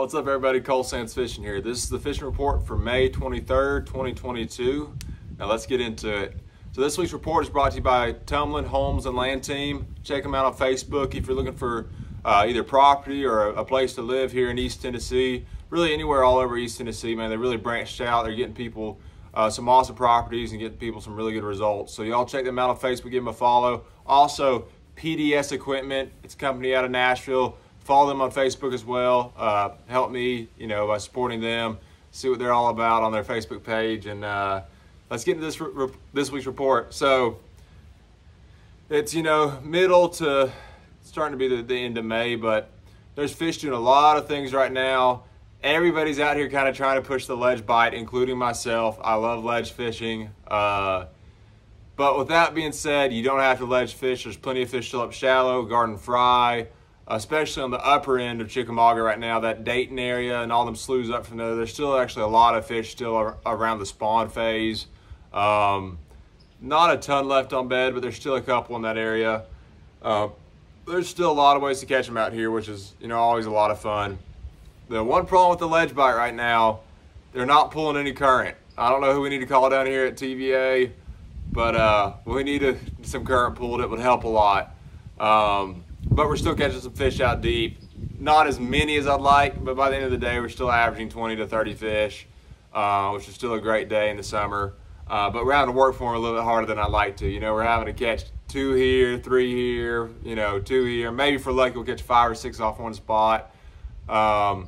What's up, everybody? Cole Sands Fishing here. This is the fishing report for May 23rd, 2022. Now let's get into it. So this week's report is brought to you by Tumlin Homes and Land Team. Check them out on Facebook if you're looking for either property or a place to live here in East Tennessee. Really anywhere all over East Tennessee, man. They really branched out. They're getting people some awesome properties and getting people some really good results. So y'all check them out on Facebook, give them a follow. Also, PDS Equipment, it's a company out of Nashville. Follow them on Facebook as well. Help me, by supporting them. See what they're all about on their Facebook page, and let's get into this week's report. So it's middle to starting to be the end of May, but there's fish doing a lot of things right now. Everybody's out here kind of trying to push the ledge bite, including myself. I love ledge fishing. But with that being said, you don't have to ledge fish. There's plenty of fish still up shallow, garden fry, especially on the upper end of Chickamauga right now, that Dayton area and all them sloughs up from there. There's still actually a lot of fish still around the spawn phase. Not a ton left on bed, but there's still a couple in that area. There's still a lot of ways to catch them out here, which is always a lot of fun. The one problem with the ledge bite right now, they're not pulling any current. I don't know who we need to call down here at TVA, but we need some current pulled. It would help a lot. But we're still catching some fish out deep. Not as many as I'd like, but by the end of the day, we're still averaging 20 to 30 fish, which is still a great day in the summer. But we're having to work for them a little bit harder than I'd like to. We're having to catch 2 here, 3 here, 2 here. Maybe for lucky, we'll catch 5 or 6 off one spot. A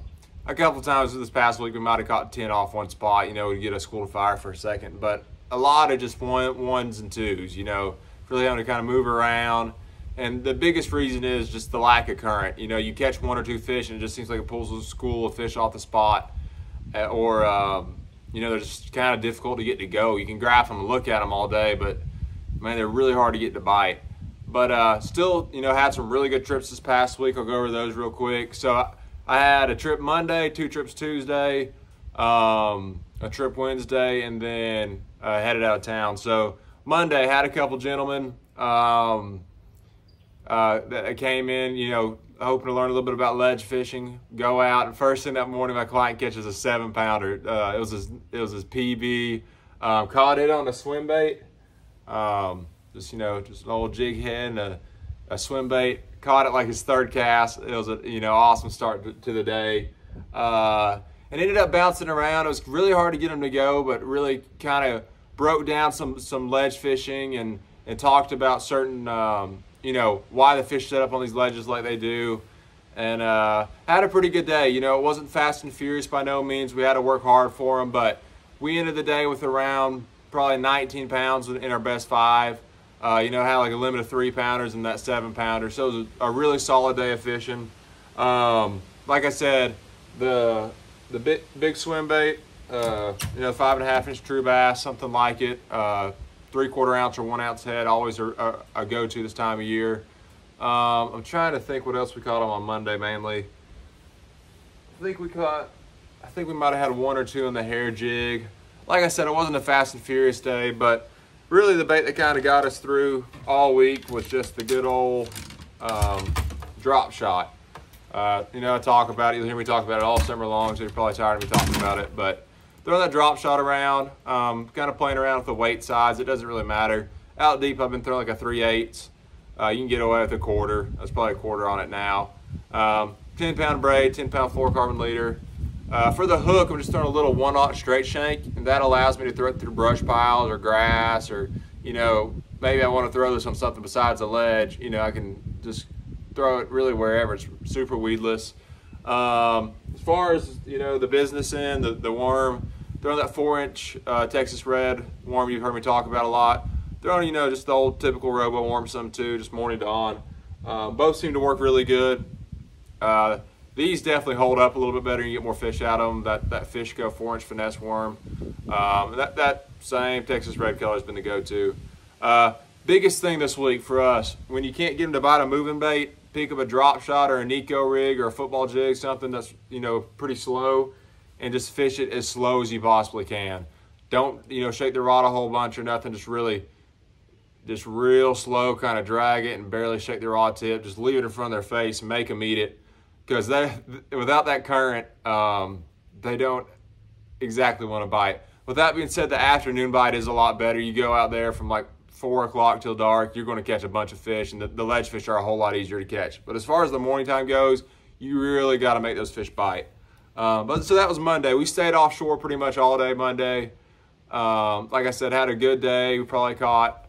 couple times this past week, we might have caught 10 off one spot, to get a school to fire for a second. But a lot of just ones and twos, really having to kind of move around. And the biggest reason is just the lack of current. You catch 1 or 2 fish and it just seems like it pulls a school of fish off the spot. Or, they're just kind of difficult to get to go. You can graph them and look at them all day, but, man, they're really hard to get to bite. But still, had some really good trips this past week. I'll go over those real quick. So I had a trip Monday, 2 trips Tuesday, a trip Wednesday, and then headed out of town. So Monday, had a couple gentlemen that came in, hoping to learn a little bit about ledge fishing. Go out, and first thing that morning, my client catches a 7-pounder. It was his PB. Caught it on a swim bait. Just an old jig head and a swim bait. Caught it like his 3rd cast. It was a awesome start to the day. And ended up bouncing around. It was really hard to get him to go, but really kind of broke down some ledge fishing and talked about certain why the fish set up on these ledges like they do, and had a pretty good day. It wasn't fast and furious by no means. We had to work hard for them, but we ended the day with around probably 19 pounds in our best 5. Had like a limit of 3-pounders and that 7-pounder, so it was a really solid day of fishing. Like I said, the big swim bait, 5.5-inch true bass, something like it. 3/4 ounce or 1 ounce head, always a go-to this time of year. I'm trying to think what else we caught on Monday mainly. I think we might have had 1 or 2 in the hair jig. Like I said, it wasn't a fast and furious day, but really the bait that kind of got us through all week was just the good old drop shot. I talk about it. You'll hear me talk about it all summer long, so you're probably tired of me talking about it, but throwing that drop shot around, kind of playing around with the weight size. It doesn't really matter. Out deep, I've been throwing like a 3/8. You can get away with a 1/4. That's probably a 1/4 on it now. 10-pound braid, 10-pound fluorocarbon leader. For the hook, I'm just throwing a little 1/0 straight shank, and that allows me to throw it through brush piles or grass, or maybe I want to throw this on something besides a ledge. I can just throw it really wherever. It's super weedless. As far as the business end, the worm, throwing that 4-inch Texas red worm you've heard me talk about a lot. Throwing just the old typical robo worm, some too, just morning to on. Both seem to work really good. These definitely hold up a little bit better. You get more fish out of them. That Fish Go 4-inch finesse worm. That same Texas red color has been the go-to. Biggest thing this week for us, when you can't get them to bite a moving bait, pick up a drop shot or a Nico rig or a football jig, something that's pretty slow, and just fish it as slow as you possibly can. Don't shake the rod a whole bunch or nothing. Just real slow, kind of drag it and barely shake the rod tip. Just leave it in front of their face and make them eat it. because without that current, they don't exactly want to bite. With that being said, the afternoon bite is a lot better. You go out there from like 4 o'clock till dark, you're going to catch a bunch of fish, and the ledge fish are a whole lot easier to catch. But as far as the morning time goes, you really got to make those fish bite. But so that was Monday. We stayed offshore pretty much all day Monday. Like I said, had a good day. We probably caught,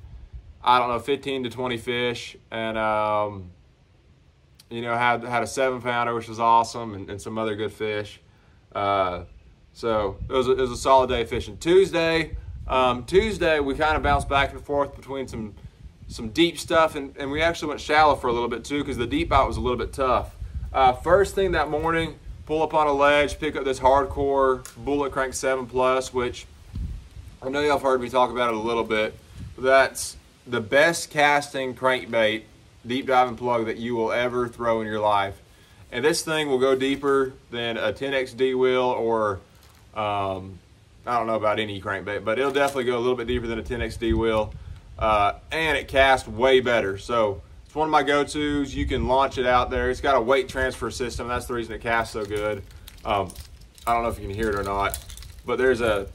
I don't know, 15 to 20 fish, and you know, had a 7-pounder, which was awesome, and some other good fish. So it was a solid day of fishing. Tuesday, we kind of bounced back and forth between some deep stuff, and we actually went shallow for a little bit too, because the deep bite was a little bit tough. First thing that morning, pull up on a ledge, pick up this hardcore bullet crank 7+, which I know y'all have heard me talk about it a little bit. But that's the best casting crankbait, deep diving plug that you will ever throw in your life. And this thing will go deeper than a 10XD will, or I don't know about any crankbait, but it'll definitely go a little bit deeper than a 10XD will. And it casts way better. So it's one of my go-tos. You can launch it out there. It's got a weight transfer system. That's the reason it casts so good. I don't know if you can hear it or not, but there's a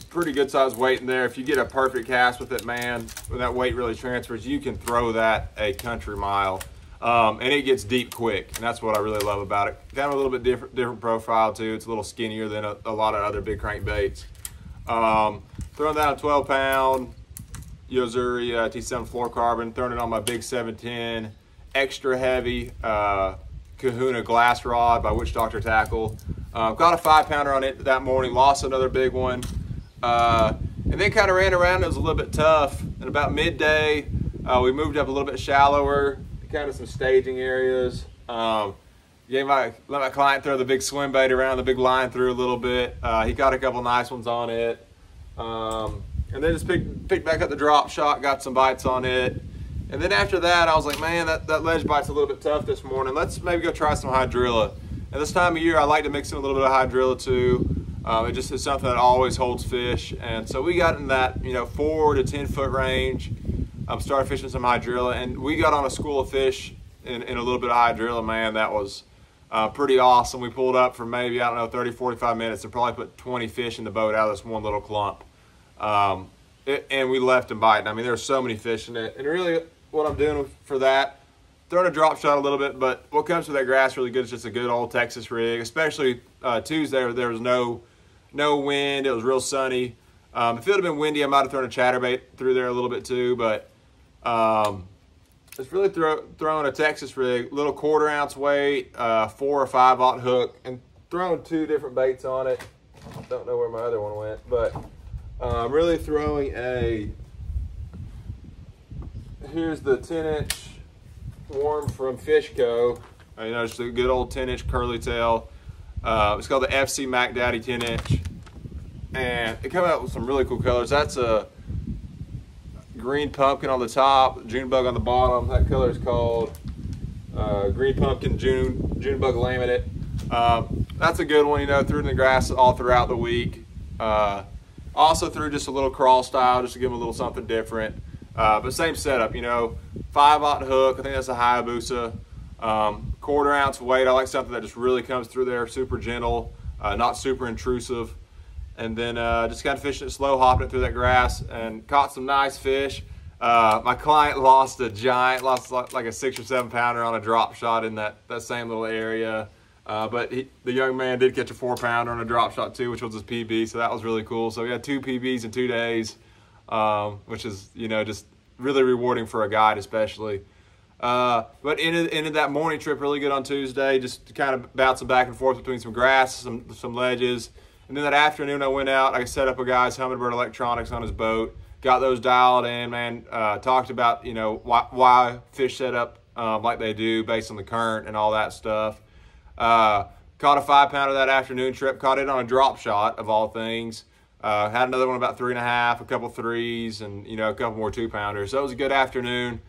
pretty good sized weight in there. If you get a perfect cast with it, man, when that weight really transfers, you can throw that a country mile. And it gets deep quick, and that's what I really love about it. Kind of a little bit different profile too. It's a little skinnier than a lot of other big crankbaits. Throwing that a 12-pound Yozuri T7 fluorocarbon, throwing it on my big 710 extra heavy Kahuna glass rod by Witch Doctor Tackle. Got a 5-pounder on it that morning, lost another big one, and then kind of ran around. It was a little bit tough, and about midday we moved up a little bit shallower, kind of some staging areas. Let my client throw the big swim bait around, the big line through a little bit. He caught a couple nice ones on it, and then just picked back up the drop shot, got some bites on it. And then after that, I was like, man, that ledge bite's a little bit tough this morning. Let's maybe go try some hydrilla. And this time of year, I like to mix in a little bit of hydrilla too. It just is something that always holds fish. And so we got in that 4 to 10 foot range. Started fishing some hydrilla, and we got on a school of fish in a little bit of hydrilla, man. That was pretty awesome. We pulled up for maybe, I don't know, 30, 45 minutes and probably put 20 fish in the boat out of this one little clump. And we left them biting. I mean, there were so many fish in it. And really what I'm doing for that, throwing a drop shot a little bit, but what comes with that grass really good is just a good old Texas rig, especially Tuesday. There was no wind. It was real sunny. If it would have been windy, I might have thrown a chatterbait through there a little bit too, but it's really throwing a Texas rig, little 1/4 ounce weight, 4 or 5/0 hook, and throwing 2 different baits on it. Don't know where my other one went, but I'm really throwing here's the 10-inch worm from Fishco. Just a good old 10-inch curly tail. It's called the FC Mac Daddy 10-inch, and it came out with some really cool colors. That's a green pumpkin on the top, June bug on the bottom. That color is called green pumpkin June bug laminate. That's a good one. Threw it in the grass all throughout the week. Also threw just a little crawl style just to give them a little something different. But same setup, 5/0 hook. I think that's a Hayabusa. 1/4 ounce weight. I like something that just really comes through there, super gentle, not super intrusive. And then just kind of fishing it slow, hopping it through that grass, and caught some nice fish. My client lost like a 6 or 7 pounder on a drop shot in that same little area. But the young man did catch a 4-pounder on a drop shot too, which was his PB, so that was really cool. So we had 2 PBs in 2 days, which is, just really rewarding for a guide especially. But ended that morning trip really good on Tuesday, just kind of bouncing back and forth between some grass, some ledges. And then that afternoon I went out, I set up a guy's Humminbird electronics on his boat, got those dialed in, man, talked about, why fish set up like they do based on the current and all that stuff. Caught a 5-pounder that afternoon trip, caught it on a drop shot of all things. Had another one about 3.5, a couple 3s, and a couple more 2-pounders. So it was a good afternoon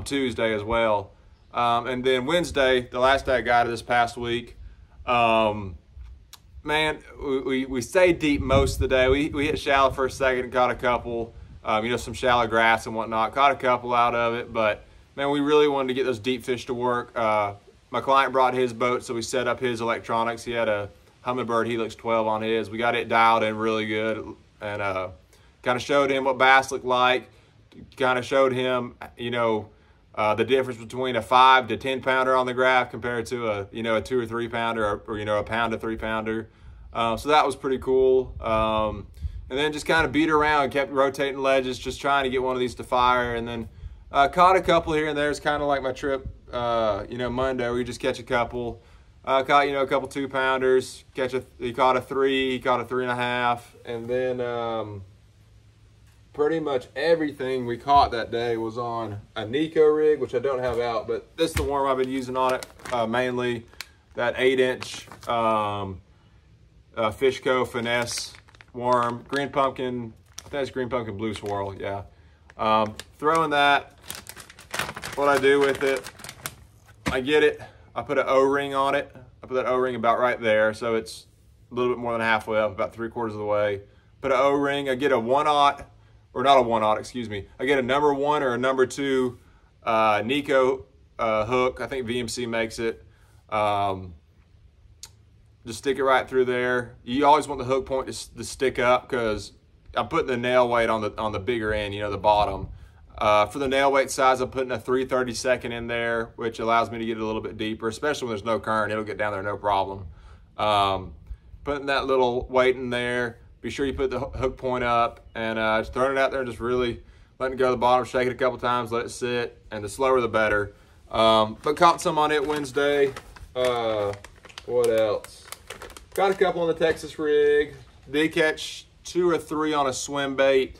Tuesday as well. And then Wednesday, the last day I guided this past week, man, we stayed deep most of the day. We hit shallow for a second and caught a couple, some shallow grass and whatnot. Caught a couple out of it, but man, we really wanted to get those deep fish to work. my client brought his boat, so we set up his electronics. He had a Humminbird Helix 12 on his. We got it dialed in really good, and kind of showed him what bass looked like. Kind of showed him, the difference between a 5 to 10 pounder on the graph compared to a 2 or 3 pounder, or a pound to 3 pounder. So that was pretty cool. And then just kind of beat around, kept rotating ledges, just trying to get one of these to fire. And then caught a couple here and there. It's kind of like my trip, Monday, where you just catch a couple. Caught, a couple 2 pounders. He caught a 3, he caught a 3.5. And then pretty much everything we caught that day was on a Nico rig, which I don't have out, but this is the worm I've been using on it mainly. That 8-inch Fishco Finesse worm, green pumpkin. I think it's green pumpkin blue swirl. Yeah. Throwing that. What I do with it, I get it. I put an O-ring on it. I put that O-ring about right there, so it's a little bit more than halfway up, about 3/4 of the way. Put an O-ring. I get a 1/0, or not a 1/0, excuse me. I get a number 1 or a number 2 Nico hook. I think VMC makes it. Just stick it right through there. You always want the hook point to stick up, because I'm putting the nail weight on the bigger end, the bottom. For the nail weight size, I'm putting a 3/32 in there, which allows me to get it a little bit deeper, especially when there's no current. It'll get down there no problem. Putting that little weight in there. Be sure you put the hook point up, and just throwing it out there and just really letting it go to the bottom, shake it a couple times, let it sit, and the slower the better. But caught some on it Wednesday. What else? Got a couple on the Texas rig. Did catch 2 or 3 on a swim bait.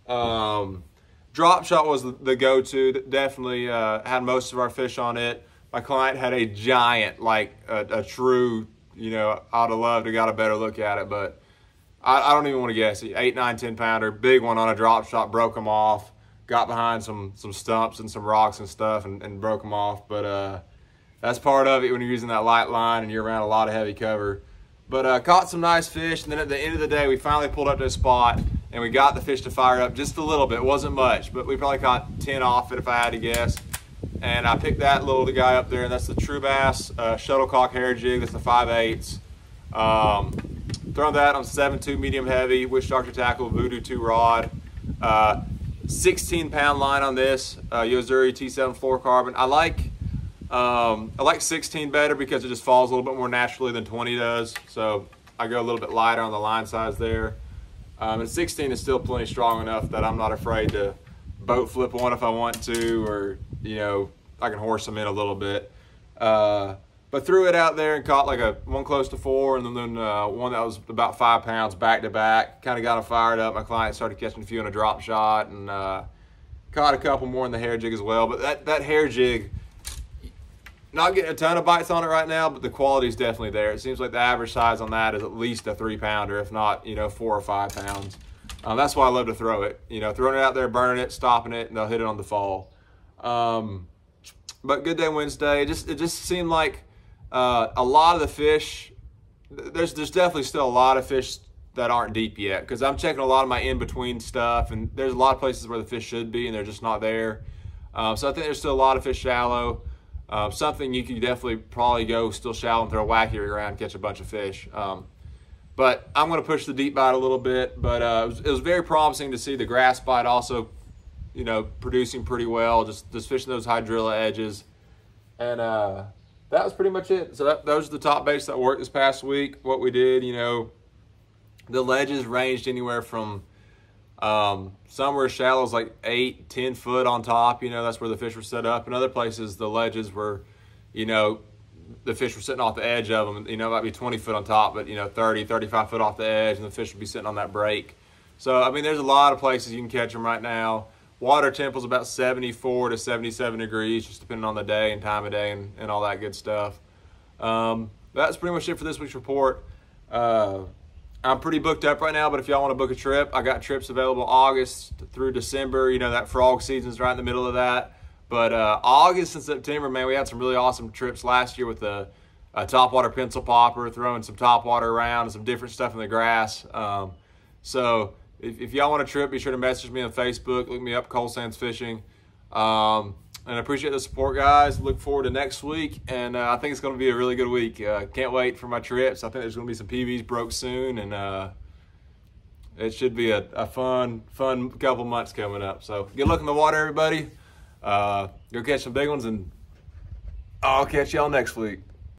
Drop shot was the go-to. Definitely had most of our fish on it. My client had a giant, like a true, I'd have loved to got a better look at it, but I don't even want to guess. 8, 9, 10 pounder, big one on a drop shot, broke them off. Got behind some stumps and some rocks and stuff and broke them off. But that's part of it when you're using that light line and you're around a lot of heavy cover. But caught some nice fish, and then at the end of the day, we finally pulled up to a spot, and we got the fish to fire up just a little bit. It wasn't much, but we probably caught 10 off it if I had to guess. And I picked that little guy up there, and that's the True Bass Shuttlecock hair jig. That's the 5/8. Throwing that on 7.2 medium heavy, Witch Doctor Tackle, Voodoo 2 rod. 16-pound line on this, Yozuri T7 fluorocarbon. I like 16 better because it just falls a little bit more naturally than 20 does. So I go a little bit lighter on the line size there. And 16 is still plenty strong enough that I'm not afraid to boat flip one if I want to, or, I can horse them in a little bit. But threw it out there and caught like one close to 4, and then one that was about 5 pounds back to back. Kind of got them fired up. My client started catching a few on a drop shot, and caught a couple more in the hair jig as well. But that hair jig, not getting a ton of bites on it right now, but the quality is definitely there. It seems like the average size on that is at least a 3 pounder, if not 4 or 5 pounds. That's why I love to throw it. Throwing it out there, burning it, stopping it, and they'll hit it on the fall. But good day Wednesday. It just seemed like a lot of the fish, there's definitely still a lot of fish that aren't deep yet, because I'm checking a lot of my in-between stuff, and there's a lot of places where the fish should be and they're just not there. So I think there's still a lot of fish shallow. Something you can definitely probably go still shallow and throw a wacky rig around and catch a bunch of fish. But I'm going to push the deep bite a little bit, but it was very promising to see the grass bite also, producing pretty well, just fishing those hydrilla edges. And that was pretty much it. So those are the top baits that worked this past week. What we did, the ledges ranged anywhere from some were shallow as like 8, 10 foot on top. That's where the fish were set up. And other places, the ledges were, the fish were sitting off the edge of them. It might be 20 foot on top, but 30, 35 foot off the edge, and the fish would be sitting on that break. So, I mean, there's a lot of places you can catch them right now. Water temp is about 74 to 77 degrees, just depending on the day and time of day and all that good stuff. That's pretty much it for this week's report. I'm pretty booked up right now, but if y'all want to book a trip, I got trips available August through December. That frog season's right in the middle of that. But August and September, man, we had some really awesome trips last year with a topwater pencil popper, throwing some topwater around and some different stuff in the grass. So if y'all want a trip, be sure to message me on Facebook. Look me up, Cole Sands Fishing. And I appreciate the support, guys. Look forward to next week, and I think it's going to be a really good week. Can't wait for my trips. I think there's going to be some PBs broke soon, and it should be a fun couple months coming up. So good luck in the water, everybody. Go catch some big ones, and I'll catch y'all next week.